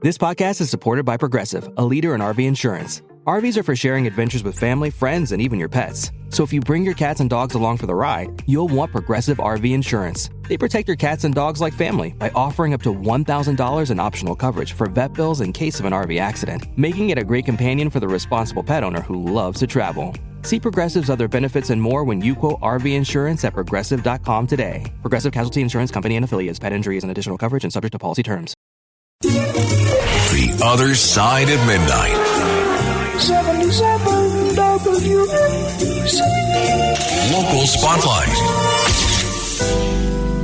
This podcast is supported by Progressive, a leader in RV insurance. RVs are for sharing adventures with family, friends, and even your pets. So if you bring your cats and dogs along for the ride, you'll want Progressive RV insurance. They protect your cats and dogs like family by offering up to $1,000 in optional coverage for vet bills in case of an RV accident, making it a great companion for the responsible pet owner who loves to travel. See Progressive's other benefits and more when you quote RV insurance at Progressive.com today. Progressive Casualty Insurance Company and Affiliates. Pet injuries and additional coverage and subject to policy terms. The Other Side of Midnight. 77 WABC. Local Spotlight.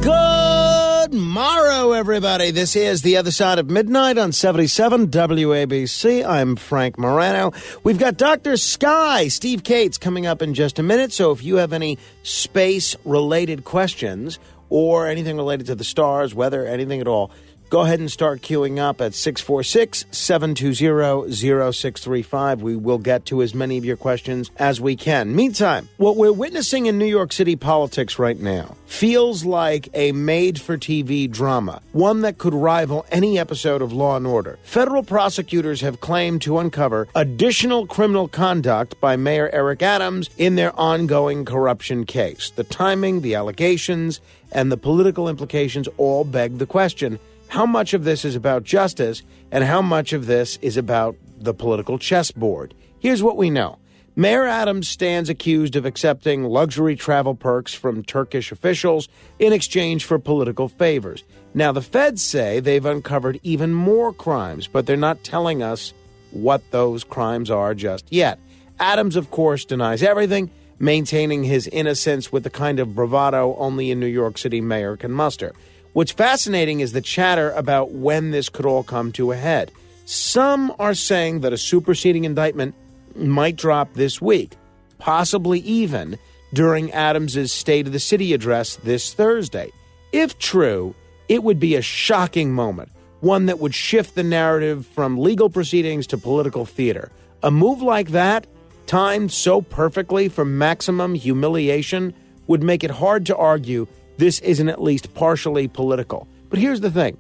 Good morrow, everybody. This is The Other Side of Midnight on 77 WABC. I'm Frank Morano. We've got Dr. Sky, Steve Cates, coming up in just a minute. So if you have any space-related questions or anything related to the stars, weather, anything at all, go ahead and start queuing up at 646-720-0635. We will get to as many of your questions as we can. Meantime, what we're witnessing in New York City politics right now feels like a made-for-TV drama, one that could rival any episode of Law & Order. Federal prosecutors have claimed to uncover additional criminal conduct by Mayor Eric Adams in their ongoing corruption case. The timing, the allegations, and the political implications all beg the question: how much of this is about justice and how much of this is about the political chessboard? Here's what we know. Mayor Adams stands accused of accepting luxury travel perks from Turkish officials in exchange for political favors. Now, the feds say they've uncovered even more crimes, but they're not telling us what those crimes are just yet. Adams, of course, denies everything, maintaining his innocence with the kind of bravado only a New York City mayor can muster. What's fascinating is the chatter about when this could all come to a head. Some are saying that a superseding indictment might drop this week, possibly even during Adams's State of the City address this Thursday. If true, it would be a shocking moment, one that would shift the narrative from legal proceedings to political theater. A move like that, timed so perfectly for maximum humiliation, would make it hard to argue this isn't at least partially political. But here's the thing.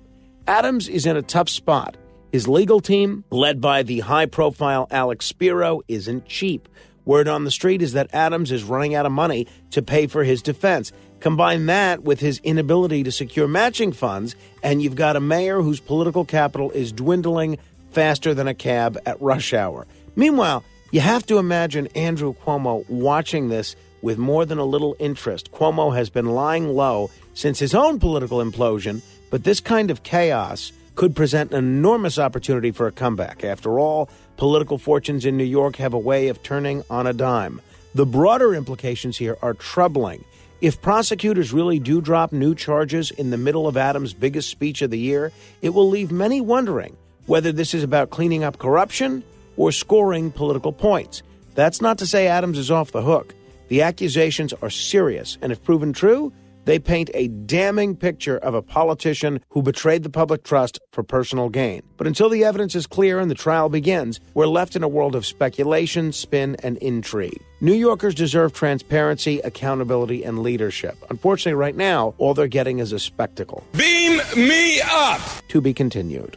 Adams is in a tough spot. His legal team, led by the high-profile Alex Spiro, isn't cheap. Word on the street is that Adams is running out of money to pay for his defense. Combine that with his inability to secure matching funds, and you've got a mayor whose political capital is dwindling faster than a cab at rush hour. Meanwhile, you have to imagine Andrew Cuomo watching this with more than a little interest. Cuomo has been lying low since his own political implosion, but this kind of chaos could present an enormous opportunity for a comeback. After all, political fortunes in New York have a way of turning on a dime. The broader implications here are troubling. If prosecutors really do drop new charges in the middle of Adams' biggest speech of the year, it will leave many wondering whether this is about cleaning up corruption or scoring political points. That's not to say Adams is off the hook. The accusations are serious, and if proven true, they paint a damning picture of a politician who betrayed the public trust for personal gain. But until the evidence is clear and the trial begins, we're left in a world of speculation, spin, and intrigue. New Yorkers deserve transparency, accountability, and leadership. Unfortunately, right now, all they're getting is a spectacle. Beam me up! To be continued.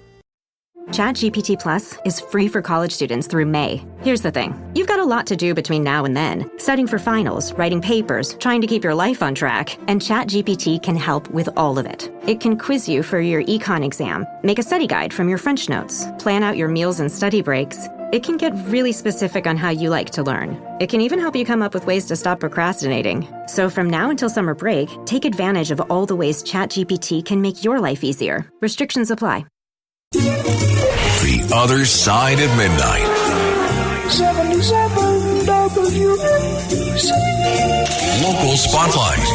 ChatGPT Plus is free for college students through May. Here's the thing. You've got a lot to do between now and then. Studying for finals, writing papers, trying to keep your life on track. And ChatGPT can help with all of it. It can quiz you for your econ exam, make a study guide from your French notes, plan out your meals and study breaks. It can get really specific on how you like to learn. It can even help you come up with ways to stop procrastinating. So from now until summer break, take advantage of all the ways ChatGPT can make your life easier. Restrictions apply. The Other Side of Midnight. 77 WABC. Local Spotlight.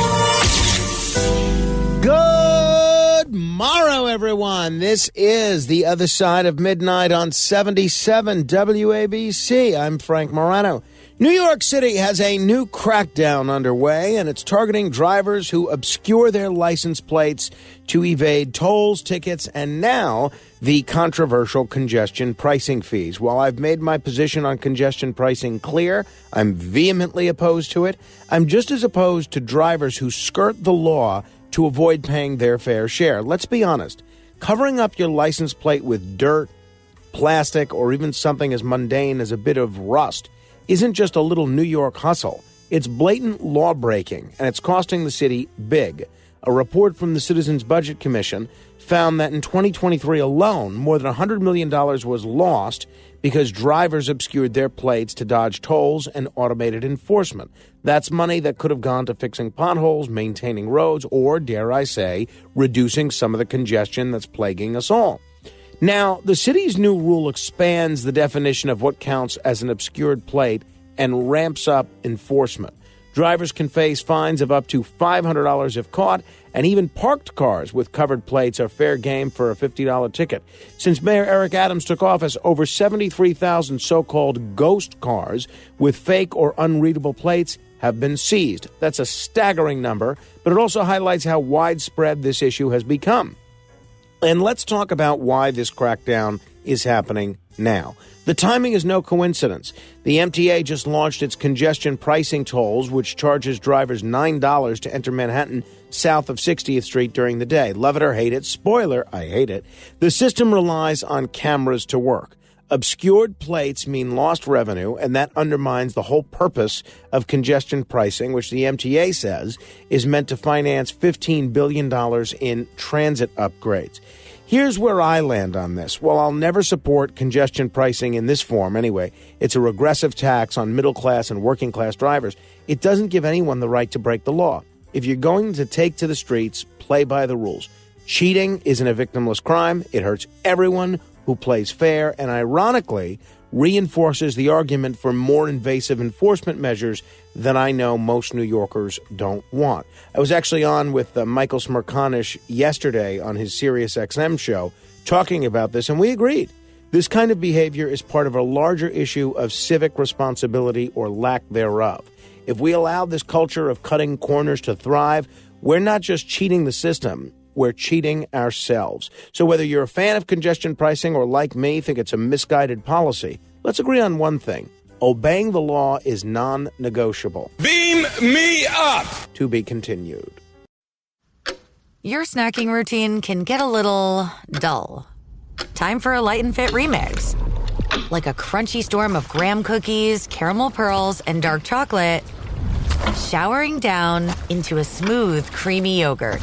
Good morrow, everyone. This is The Other Side of Midnight on 77 WABC. I'm Frank Morano. New York City has a new crackdown underway, and it's targeting drivers who obscure their license plates to evade tolls, tickets, and now the controversial congestion pricing fees. While I've made my position on congestion pricing clear, I'm vehemently opposed to it. I'm just as opposed to drivers who skirt the law to avoid paying their fair share. Let's be honest. Covering up your license plate with dirt, plastic, or even something as mundane as a bit of rust isn't just a little New York hustle. It's blatant law breaking, and it's costing the city big. A report from the Citizens Budget Commission found that in 2023 alone, more than $100 million was lost because drivers obscured their plates to dodge tolls and automated enforcement. That's money that could have gone to fixing potholes, maintaining roads, or, dare I say, reducing some of the congestion that's plaguing us all. Now, the city's new rule expands the definition of what counts as an obscured plate and ramps up enforcement. Drivers can face fines of up to $500 if caught, and even parked cars with covered plates are fair game for a $50 ticket. Since Mayor Eric Adams took office, over 73,000 so-called ghost cars with fake or unreadable plates have been seized. That's a staggering number, but it also highlights how widespread this issue has become. And let's talk about why this crackdown is happening now. The timing is no coincidence. The MTA just launched its congestion pricing tolls, which charges drivers $9 to enter Manhattan south of 60th Street during the day. Love it or hate it. Spoiler, I hate it. The system relies on cameras to work. Obscured plates mean lost revenue, and that undermines the whole purpose of congestion pricing, which the MTA says is meant to finance $15 billion in transit upgrades. Here's where I land on this. While I'll never support congestion pricing in this form anyway, it's a regressive tax on middle-class and working-class drivers. It doesn't give anyone the right to break the law. If you're going to take to the streets, play by the rules. Cheating isn't a victimless crime. It hurts everyone who plays fair and, ironically, reinforces the argument for more invasive enforcement measures that I know most New Yorkers don't want. I was actually on with Michael Smerconish yesterday on his SiriusXM show talking about this, and we agreed. This kind of behavior is part of a larger issue of civic responsibility or lack thereof. If we allow this culture of cutting corners to thrive, we're not just cheating the system, we're cheating ourselves. So whether you're a fan of congestion pricing or, like me, think it's a misguided policy, let's agree on one thing. Obeying the law is non-negotiable. Beam me up! To be continued. Your snacking routine can get a little dull. Time for a Light and Fit remix. Like a crunchy storm of graham cookies, caramel pearls, and dark chocolate, showering down into a smooth, creamy yogurt.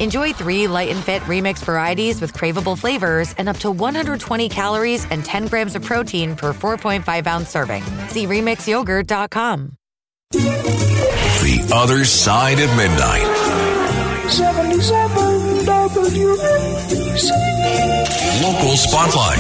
Enjoy 3 Light and Fit remix varieties with craveable flavors and up to 120 calories and 10 grams of protein per 4.5-ounce serving. See remixyogurt.com. The Other Side of Midnight. 77 WABC. Local Spotlight.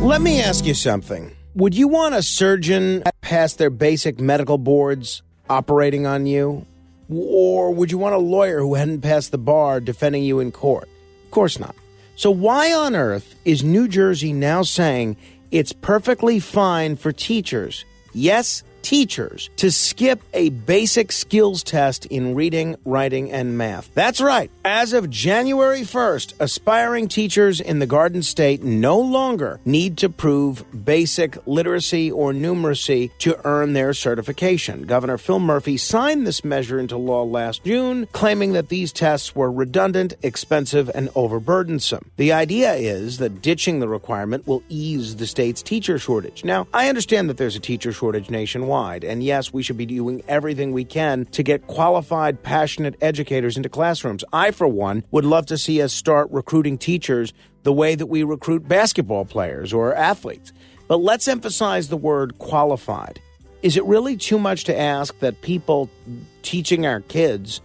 Let me ask you something. Would you want a surgeon pass their basic medical boards operating on you? Or would you want a lawyer who hadn't passed the bar defending you in court? Of course not. So why on earth is New Jersey now saying it's perfectly fine for teachers, yes, teachers, to skip a basic skills test in reading, writing, and math? That's right. As of January 1st, aspiring teachers in the Garden State no longer need to prove basic literacy or numeracy to earn their certification. Governor Phil Murphy signed this measure into law last June, claiming that these tests were redundant, expensive, and overburdensome. The idea is that ditching the requirement will ease the state's teacher shortage. Now, I understand that there's a teacher shortage nationwide. And yes, we should be doing everything we can to get qualified, passionate educators into classrooms. I, for one, would love to see us start recruiting teachers the way that we recruit basketball players or athletes. But let's emphasize the word qualified. Is it really too much to ask that people teaching our kids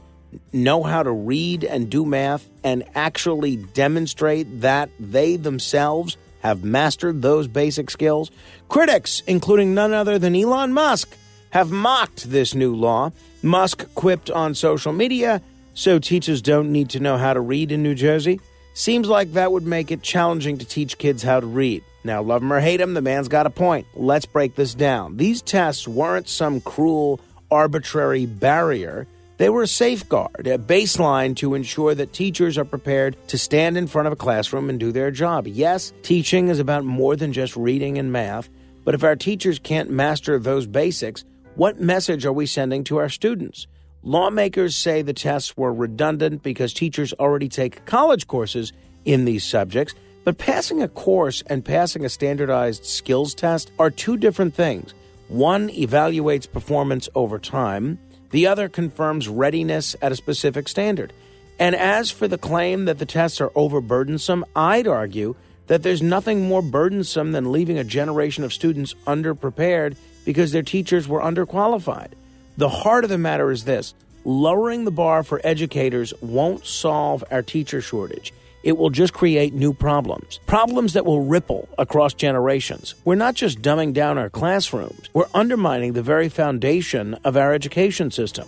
know how to read and do math and actually demonstrate that they themselves have mastered those basic skills? Critics, including none other than Elon Musk, have mocked this new law. Musk quipped on social media, "So teachers don't need to know how to read in New Jersey?" Seems like that would make it challenging to teach kids how to read. Now, love him or hate him, the man's got a point. Let's break this down. These tests weren't some cruel, arbitrary barrier. They were a safeguard, a baseline to ensure that teachers are prepared to stand in front of a classroom and do their job. Yes, teaching is about more than just reading and math, but if our teachers can't master those basics, what message are we sending to our students? Lawmakers say the tests were redundant because teachers already take college courses in these subjects, but passing a course and passing a standardized skills test are two different things. One evaluates performance over time. The other confirms readiness at a specific standard. And as for the claim that the tests are overburdensome, I'd argue that there's nothing more burdensome than leaving a generation of students underprepared because their teachers were underqualified. The heart of the matter is this: lowering the bar for educators won't solve our teacher shortage. It will just create new problems that will ripple across generations. We're not just dumbing down our classrooms, we're undermining the very foundation of our education system.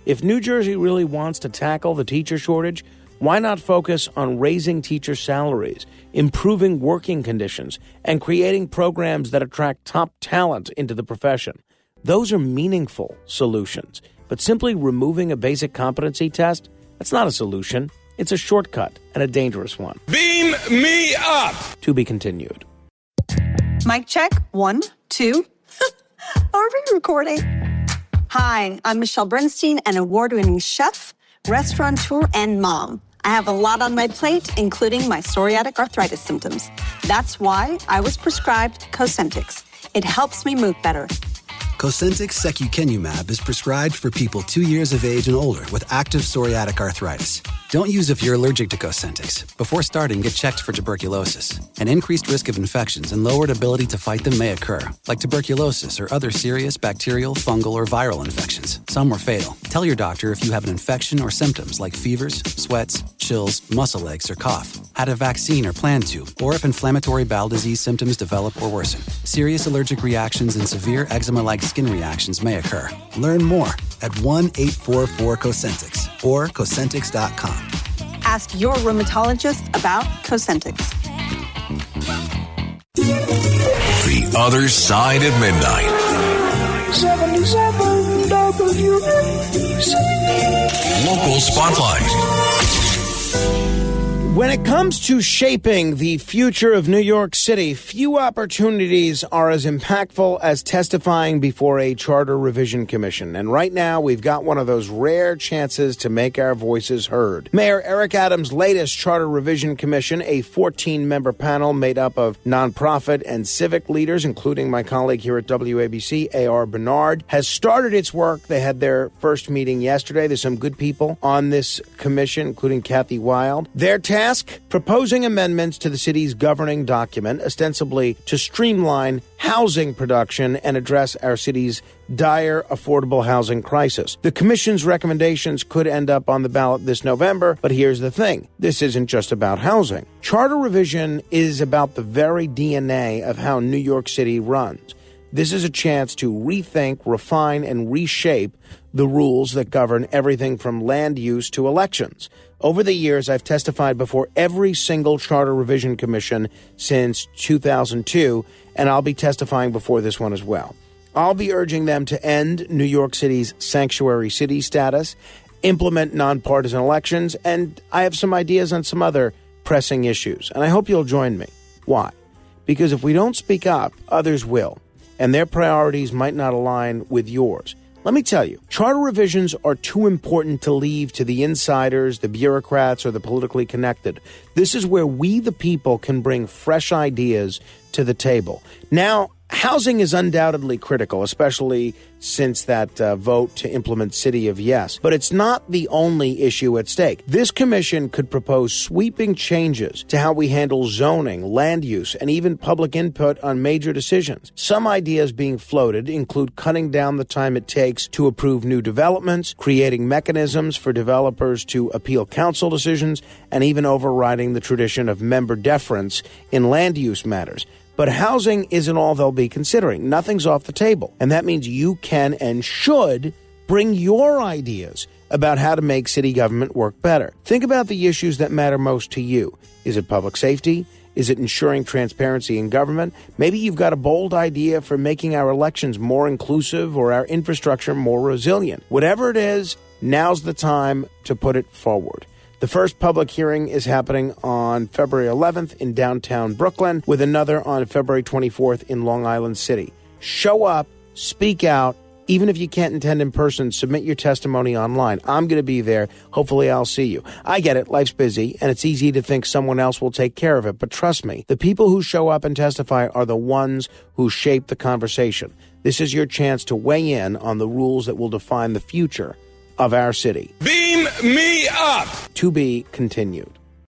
If New Jersey really wants to tackle the teacher shortage, why not focus on raising teacher salaries, improving working conditions, and creating programs that attract top talent into the profession? Those are meaningful solutions. But simply removing a basic competency test, that's not a solution. It's a shortcut and a dangerous one. Beam me up! To be continued. Mic check. 1, 2. Are we recording? Hi, I'm Michelle Bernstein, an award-winning chef, restaurateur, and mom. I have a lot on my plate, including my psoriatic arthritis symptoms. That's why I was prescribed Cosentyx. It helps me move better. Cosentyx secukinumab is prescribed for people 2 years of age and older with active psoriatic arthritis. Don't use if you're allergic to Cosentyx. Before starting, get checked for tuberculosis. An increased risk of infections and lowered ability to fight them may occur, like tuberculosis or other serious bacterial, fungal, or viral infections. Some were fatal. Tell your doctor if you have an infection or symptoms like fevers, sweats, chills, muscle aches, or cough, had a vaccine or plan to, or if inflammatory bowel disease symptoms develop or worsen. Serious allergic reactions and severe eczema-like skin reactions may occur. Learn more at 1-844-COSENTYX or Cosentyx.com. Ask your rheumatologist about Cosentyx. The Other Side of Midnight. 77 WABC. Local Spotlight. When it comes to shaping the future of New York City, few opportunities are as impactful as testifying before a charter revision commission. And right now, we've got one of those rare chances to make our voices heard. Mayor Eric Adams' latest charter revision commission, a 14-member panel made up of nonprofit and civic leaders, including my colleague here at WABC, A.R. Bernard, has started its work. They had their first meeting yesterday. There's some good people on this commission, including Kathy Wild. Their task: proposing amendments to the city's governing document, ostensibly to streamline housing production and address our city's dire affordable housing crisis. The commission's recommendations could end up on the ballot this November, but here's the thing. This isn't just about housing. Charter revision is about the very DNA of how New York City runs. This is a chance to rethink, refine, and reshape the rules that govern everything from land use to elections. Over the years, I've testified before every single charter revision commission since 2002, and I'll be testifying before this one as well. I'll be urging them to end New York City's sanctuary city status, implement nonpartisan elections, and I have some ideas on some other pressing issues, and I hope you'll join me. Why? Because if we don't speak up, others will, and their priorities might not align with yours. Let me tell you, charter revisions are too important to leave to the insiders, the bureaucrats, or the politically connected. This is where we, the people, can bring fresh ideas to the table. Now, housing is undoubtedly critical, especially since that vote to implement City of Yes. But it's not the only issue at stake. This commission could propose sweeping changes to how we handle zoning, land use, and even public input on major decisions. Some ideas being floated include cutting down the time it takes to approve new developments, creating mechanisms for developers to appeal council decisions, and even overriding the tradition of member deference in land use matters. But housing isn't all they'll be considering. Nothing's off the table. And that means you can and should bring your ideas about how to make city government work better. Think about the issues that matter most to you. Is it public safety? Is it ensuring transparency in government? Maybe you've got a bold idea for making our elections more inclusive or our infrastructure more resilient. Whatever it is, now's the time to put it forward. The first public hearing is happening on February 11th in downtown Brooklyn, with another on February 24th in Long Island City. Show up, speak out, Even if you can't attend in person, submit your testimony online. I'm going to be there. Hopefully I'll see you. I get it. Life's busy, and it's easy to think someone else will take care of it. But trust me, the people who show up and testify are the ones who shape the conversation. This is your chance to weigh in on the rules that will define the future of our city. Beam me up! To be continued.